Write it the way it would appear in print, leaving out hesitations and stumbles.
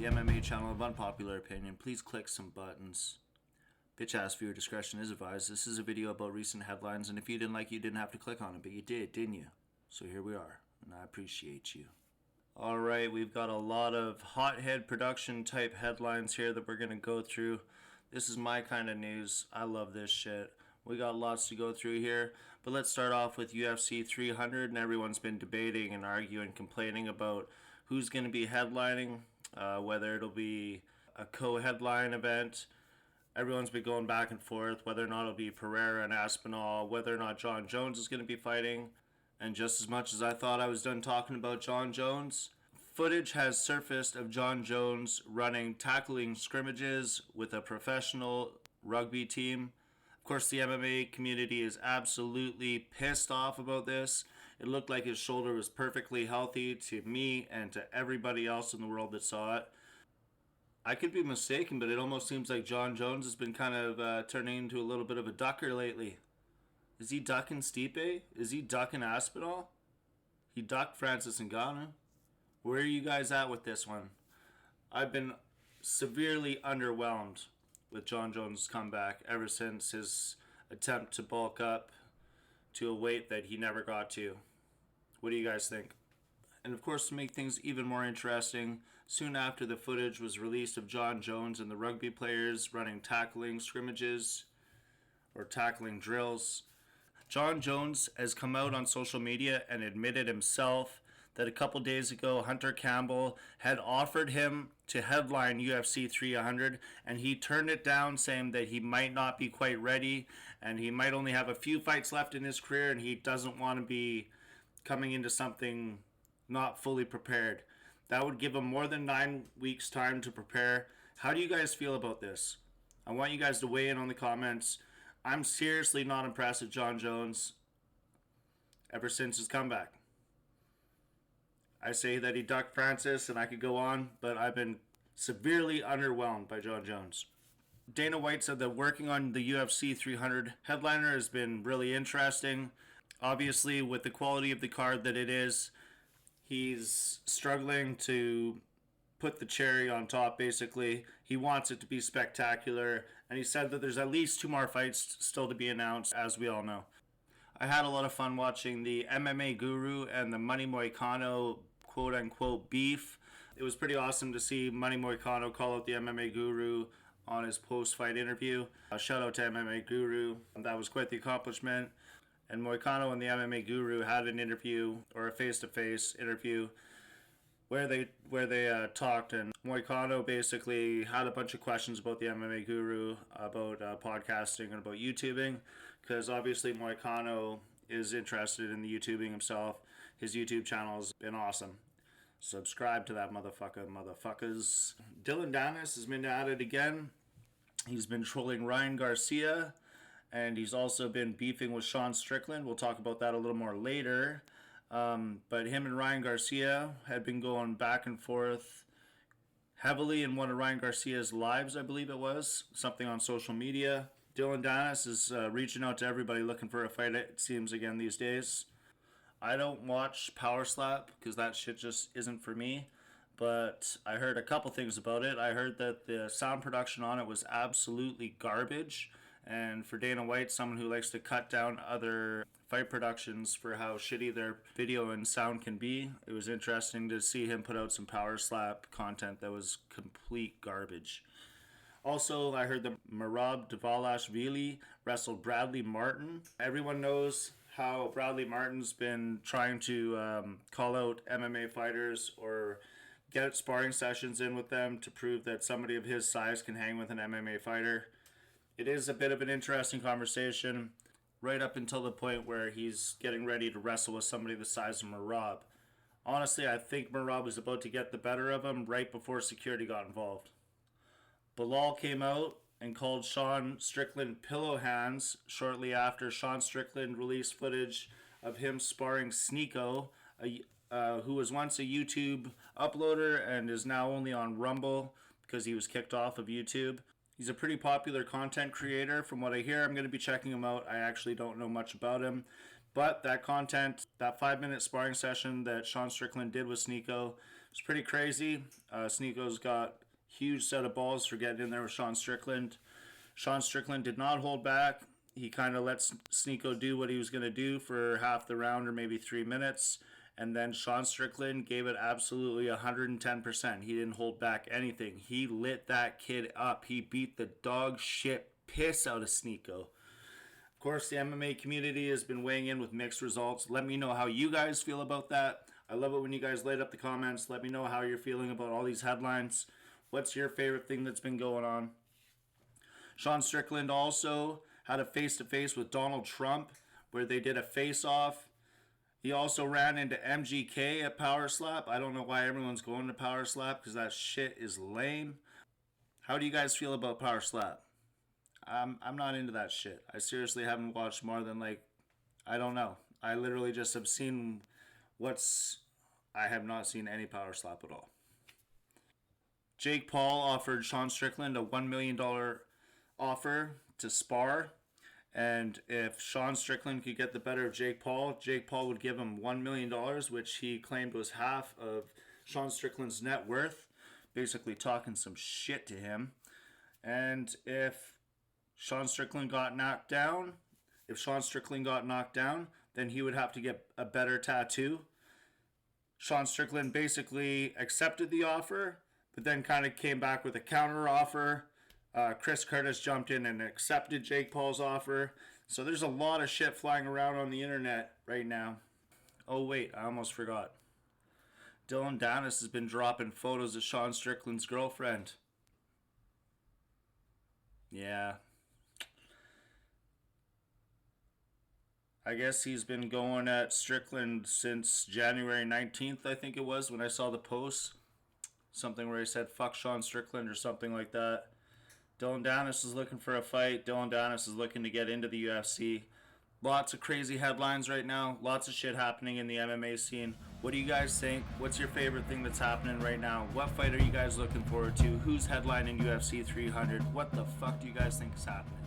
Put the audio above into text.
the MMA channel of unpopular opinion. Please click some buttons. Bitch ass viewer discretion is advised. This is a video about recent headlines, and if you didn't like it, you didn't have to click on it, but you did, didn't you? So here we are, and I appreciate you. Alright, we've got a lot of hothead production type headlines here that we're going to go through. This is my kind of news. I love this shit. We got lots to go through here, but let's start off with UFC 300, and everyone's been debating and arguing, complaining about who's going to be headlining, whether it'll be a co-headline event. Everyone's been going back and forth whether or not it'll be Pereira and Aspinall, whether or not Jon Jones is going to be fighting. And just as much as I thought I was done talking about Jon Jones, footage has surfaced of Jon Jones running tackling scrimmages with a professional rugby team. Of course, the MMA community is absolutely pissed off about this. It looked like his shoulder was perfectly healthy to me and to everybody else in the world that saw it. I could be mistaken, but it almost seems like Jon Jones has been kind of turning into a little bit of a ducker lately. Is he ducking Stipe? Is he ducking Aspinall? He ducked Francis Ngannou. Where are you guys at with this one? I've been severely underwhelmed with Jon Jones' comeback ever since his attempt to bulk up to a weight that he never got to. What do you guys think? And of course, to make things even more interesting, soon after the footage was released of Jon Jones and the rugby players running tackling scrimmages or tackling drills, Jon Jones has come out on social media and admitted himself that a couple days ago Hunter Campbell had offered him to headline UFC 300, and he turned it down, saying that he might not be quite ready and he might only have a few fights left in his career and he doesn't want to be coming into something not fully prepared. That would give him more than 9 weeks time to prepare. How do you guys feel about this? I want you guys to weigh in on the comments. I'm seriously not impressed with Jon Jones ever since his comeback. I say that he ducked Francis, and I could go on, but I've been severely underwhelmed by Jon Jones. Dana White said that working on the UFC 300 headliner has been really interesting. Obviously, with the quality of the card that it is, he's struggling to put the cherry on top, basically. He wants it to be spectacular, and he said that there's at least 2 more fights still to be announced, as we all know. I had a lot of fun watching the MMA Guru and the Money Moicano quote-unquote beef. It was pretty awesome to see Money Moicano call out the MMA Guru on his post-fight interview. Shout out to MMA Guru. That was quite the accomplishment. And Moicano and the MMA Guru had an interview, or a face-to-face interview, where they talked, and Moicano basically had a bunch of questions about the MMA Guru, about podcasting and about YouTubing, because obviously Moicano is interested in the YouTubing himself. His YouTube channel has been awesome. Subscribe to that motherfuckers. Dylan Dennis has been at it again. He's been trolling Ryan Garcia, and he's also been beefing with Sean Strickland. We'll talk about that a little more later. But him and Ryan Garcia had been going back and forth heavily in one of Ryan Garcia's lives, I believe it was. Something on social media. Dylan Dennis is reaching out to everybody looking for a fight, it seems, again these days. I don't watch Power Slap because that shit just isn't for me. But I heard a couple things about it. I heard that the sound production on it was absolutely garbage. And for Dana White, someone who likes to cut down other fight productions for how shitty their video and sound can be, it was interesting to see him put out some Power Slap content that was complete garbage. Also, I heard that Merab Dvalishvili wrestled Bradley Martin. Everyone knows how Bradley Martin's been trying to call out MMA fighters or get sparring sessions in with them to prove that somebody of his size can hang with an MMA fighter. It is a bit of an interesting conversation right up until the point where he's getting ready to wrestle with somebody the size of Merab. Honestly, I think Merab was about to get the better of him right before security got involved. Bilal came out and called Sean Strickland pillow hands shortly after Sean Strickland released footage of him sparring Sneeko, who was once a YouTube uploader and is now only on Rumble because he was kicked off of YouTube. He's a pretty popular content creator. From what I hear, I'm going to be checking him out. I actually don't know much about him. But that content, that 5-minute sparring session that Sean Strickland did with Sneeko, It's pretty crazy. Sneako's got huge set of balls for getting in there with Sean Strickland. Sean Strickland did not hold back. He kind of let Sneako do what he was going to do for half the round or maybe 3 minutes. And then Sean Strickland gave it absolutely 110%. He didn't hold back anything. He lit that kid up. He beat the dog shit piss out of Sneako. Of course, the MMA community has been weighing in with mixed results. Let me know how you guys feel about that. I love it when you guys light up the comments. Let me know how you're feeling about all these headlines. What's your favorite thing that's been going on? Sean Strickland also had a face-to-face with Donald Trump where they did a face-off. He also ran into MGK at Power Slap. I don't know why everyone's going to Power Slap because that shit is lame. How do you guys feel about Power Slap? I'm not into that shit. I seriously haven't watched more than I don't know. I literally just have seen I have not seen any Power Slap at all. Jake Paul offered Sean Strickland a $1 million offer to spar. And if Sean Strickland could get the better of Jake Paul would give him $1 million, which he claimed was half of Sean Strickland's net worth. Basically talking some shit to him. And if Sean Strickland got knocked down, then he would have to get a better tattoo. Sean Strickland basically accepted the offer, but then kind of came back with a counter offer. Chris Curtis jumped in and accepted Jake Paul's offer. So there's a lot of shit flying around on the internet right now. Oh wait, I almost forgot. Dylan Dennis has been dropping photos of Sean Strickland's girlfriend. Yeah. I guess he's been going at Strickland since January 19th, I think it was, when I saw the post. Something where he said, fuck Sean Strickland or something like that. Dylan Dennis is looking for a fight. Dylan Dennis is looking to get into the UFC. Lots of crazy headlines right now. Lots of shit happening in the MMA scene. What do you guys think? What's your favorite thing that's happening right now? What fight are you guys looking forward to? Who's headlining UFC 300? What the fuck do you guys think is happening?